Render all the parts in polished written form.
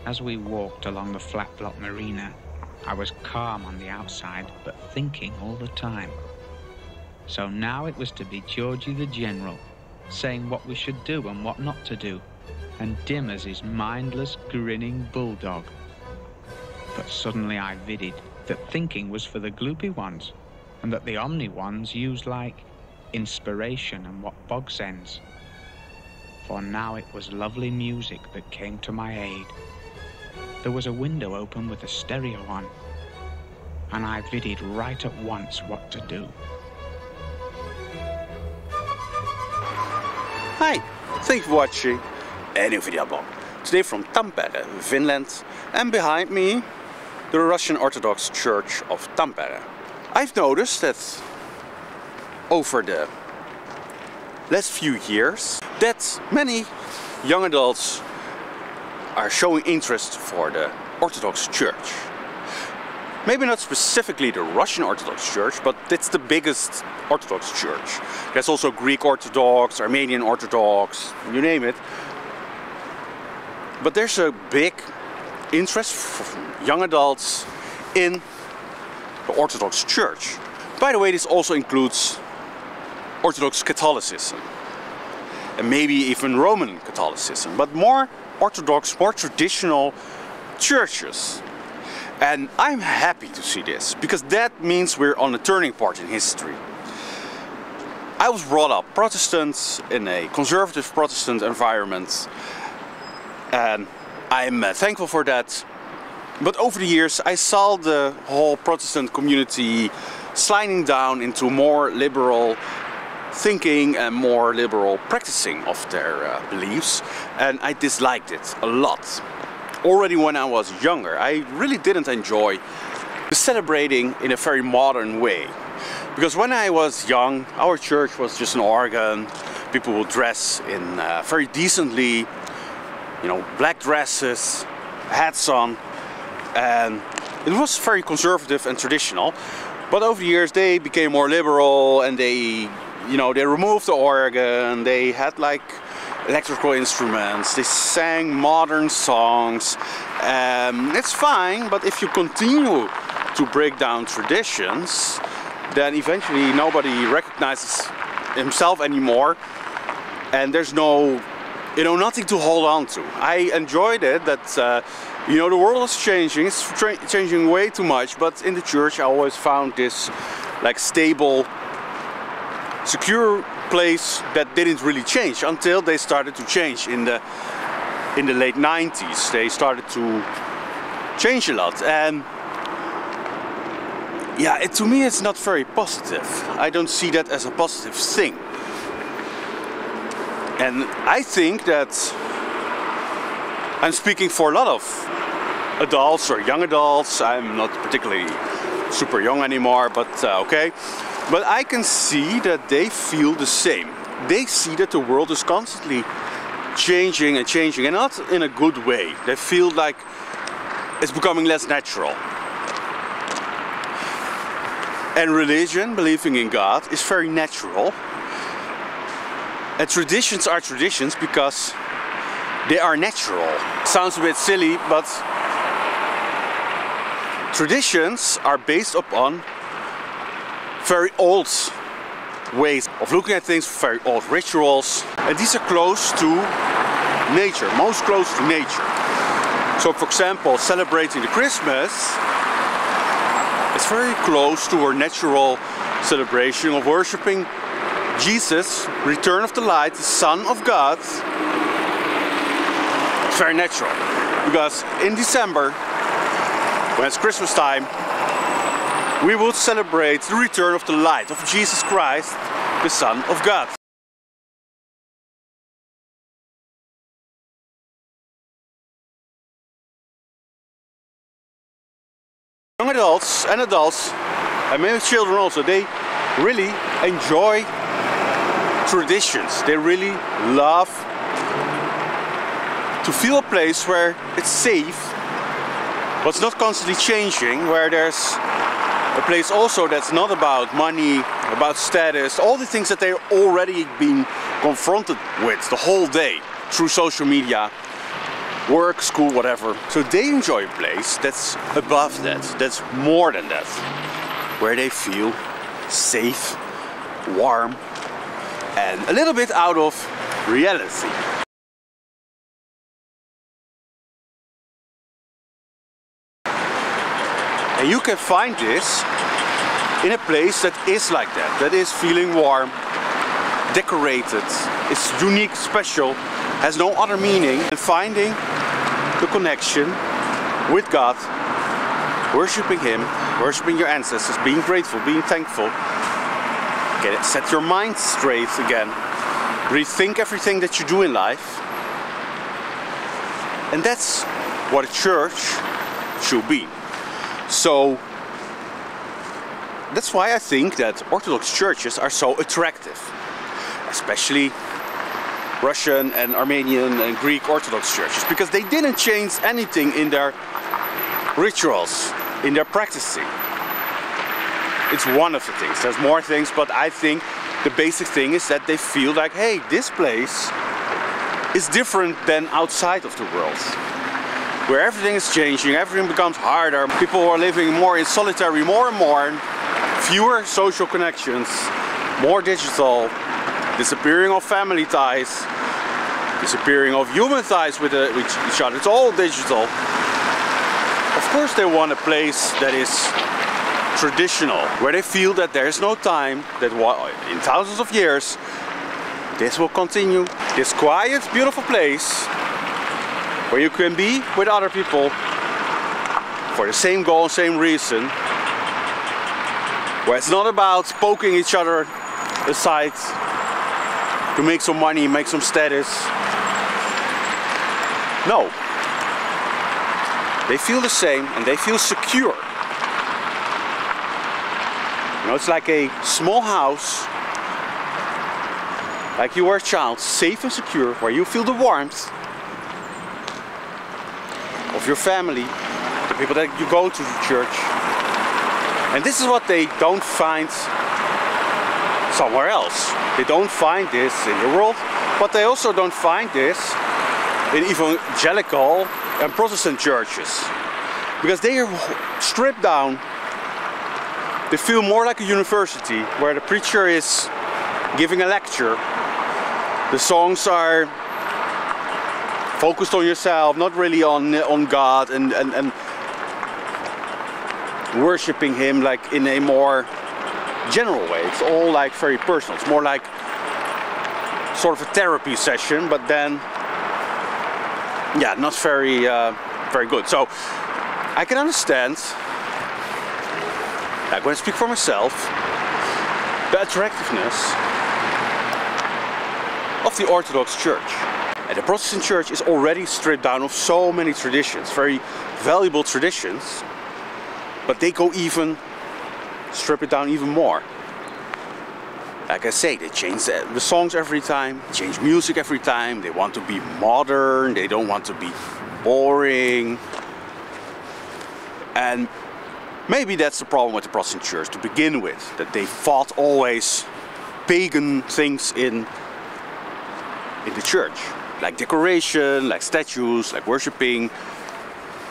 As we walked along the flat block marina, I was calm on the outside, but thinking all the time. So now it was to be Georgie the General, saying what we should do and what not to do, and dim as his mindless, grinning bulldog. But suddenly I vidded that thinking was for the gloopy ones, and that the omni ones used like inspiration and what bog sends. For now it was lovely music that came to my aid. There was a window open with a stereo on, and I vidded right at once what to do. Hi, thank you for watching a new video blog. Today from Tampere, Finland, and behind me the Russian Orthodox Church of Tampere. I've noticed that over the last few years that many young adults are showing interest for the Orthodox Church. Maybe not specifically the Russian Orthodox Church, but it's the biggest Orthodox Church. There's also Greek Orthodox, Armenian Orthodox, you name it. But there's a big interest from young adults in the Orthodox Church. By the way, this also includes Orthodox Catholicism and maybe even Roman Catholicism, but more Orthodox, more traditional churches. And I'm happy to see this, because that means we're on a turning point in history. I was brought up Protestant in a conservative Protestant environment, and I'm thankful for that. But over the years I saw the whole Protestant community sliding down into more liberal thinking and more liberal practicing of their beliefs, and I disliked it a lot. Already when I was younger, I really didn't enjoy celebrating in a very modern way. Because when I was young, our church was just an organ. People would dress in very decently, you know, black dresses, hats on, and it was very conservative and traditional. But over the years they became more liberal, and they removed the organ, they had like electrical instruments, they sang modern songs. It's fine, but if you continue to break down traditions, then eventually nobody recognizes himself anymore, and there's nothing to hold on to. I enjoyed it that the world is changing, it's changing way too much, but in the church I always found this like stable, secure place that didn't really change until they started to change in the late 90s. They started to change a lot, and yeah, to me it's not very positive. I don't see that as a positive thing. And I think that I'm speaking for a lot of adults or young adults. I'm not particularly super young anymore, but okay. But I can see that they feel the same. They see that the world is constantly changing and changing, and not in a good way. They feel like it's becoming less natural. And religion, believing in God, is very natural. And traditions are traditions because they are natural. Sounds a bit silly, but traditions are based upon very old ways of looking at things, very old rituals, and these are close to nature, most close to nature. So for example, celebrating the Christmas is very close to our natural celebration of worshipping Jesus, return of the light, the Son of God. It's very natural, because in December, when it's Christmas time, we would celebrate the return of the light of Jesus Christ, the Son of God. Young adults and maybe children also, they really enjoy traditions. They really love to feel a place where it's safe, but it's not constantly changing, where there's a place also that's not about money, about status, all the things that they've already been confronted with the whole day through social media. work, school, whatever. So they enjoy a place that's above that, that's more than that, where they feel safe, warm, and a little bit out of reality. And you can find this in a place that is like that is feeling warm, decorated, is unique, special, has no other meaning, and finding the connection with God, worshiping Him, worshiping your ancestors, being grateful, being thankful. Get it, set your mind straight again, rethink everything that you do in life, and that's what a church should be. So that's why I think that Orthodox churches are so attractive, especially Russian and Armenian and Greek Orthodox churches, because they didn't change anything in their rituals, in their practicing. It's one of the things. There's more things, but I think the basic thing is that they feel like, hey, this place is different than outside of the world, where everything is changing, everything becomes harder, people are living more in solitary, more and more, fewer social connections, more digital, disappearing of family ties, disappearing of human ties with each other. It's all digital. Of course they want a place that is traditional, where they feel that there is no time, that in thousands of years this will continue. This quiet, beautiful place where you can be with other people for the same goal, same reason, where it's not about poking each other aside to make some money, make some status. No. They feel the same and they feel secure. You know, it's like a small house, like you were a child, safe and secure, where you feel the warmth of your family, the people that you go to the church. And this is what they don't find somewhere else. They don't find this in the world, but they also don't find this in evangelical and Protestant churches, because they are stripped down. They feel more like a university where the preacher is giving a lecture. The songs are focused on yourself, not really on God and worshipping Him like in a more general way. It's all like very personal. It's more like sort of a therapy session, but then yeah, not very very good. So I can understand, like when I speak for myself, the attractiveness of the Orthodox Church. And the Protestant Church is already stripped down of so many traditions, very valuable traditions, but they go even strip it down even more. Like I say, they change the songs every time, change music every time. They want to be modern, they don't want to be boring. And maybe that's the problem with the Protestant Church to begin with, that they fought always pagan things in the church, like decoration, like statues, like worshipping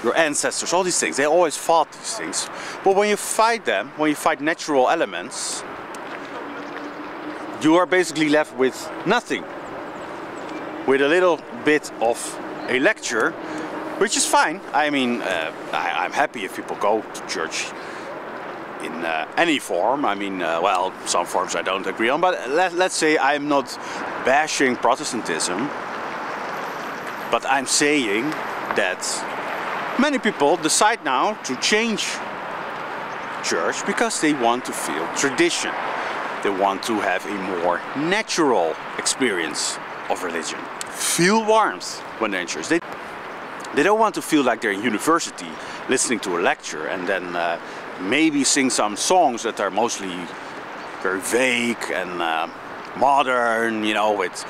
your ancestors, all these things. They always fought these things. But when you fight them, when you fight natural elements, you are basically left with nothing, with a little bit of a lecture, which is fine. I mean, I'm happy if people go to church in any form. I mean, well, some forms I don't agree on, but let's say I'm not bashing Protestantism, but I'm saying that many people decide now to change church because they want to feel tradition. They want to have a more natural experience of religion. Feel warmth when they're in church. They don't want to feel like they're in university listening to a lecture and then maybe sing some songs that are mostly very vague and modern, you know, with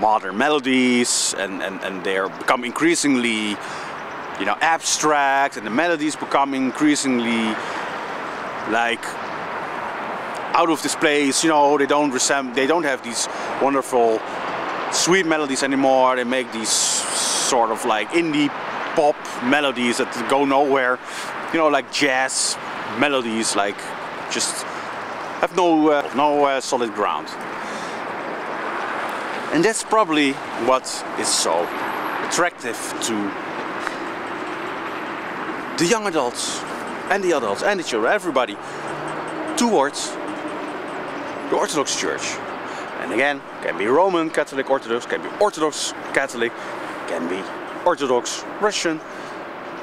modern melodies, and they're become increasingly, you know, abstract, and the melodies become increasingly like out of this place, you know. They don't have these wonderful sweet melodies anymore. They make these sort of like indie pop melodies that go nowhere, you know, like jazz melodies, like just have no solid ground. And that's probably what is so attractive to the young adults and the children, everybody, towards the Orthodox Church. And again, can be Roman Catholic Orthodox, can be Orthodox Catholic, can be Orthodox Russian,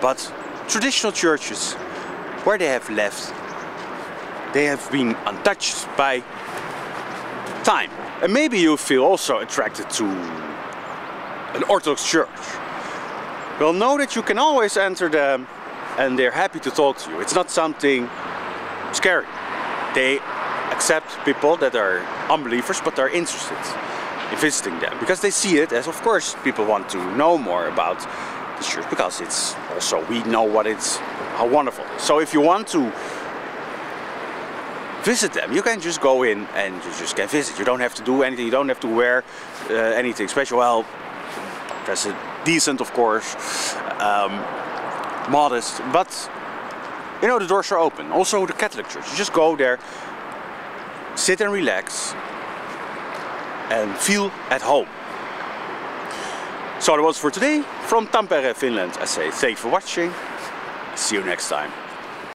but traditional churches, where they have left, they have been untouched by time. And maybe you feel also attracted to an Orthodox church. Well, know that you can always enter them and they're happy to talk to you. It's not something scary. They accept people that are unbelievers but are interested in visiting them, because they see it as, of course, people want to know more about the church, because it's also, we know what it's, how wonderful it is. So if you want to visit them, you can just go in and you just can visit. You don't have to do anything, you don't have to wear anything special. Well, dress it decent, of course, modest, but you know, the doors are open. Also the Catholic Church, you just go there, sit and relax and feel at home. So that was for today from Tampere, Finland. I say thank you for watching. See you next time.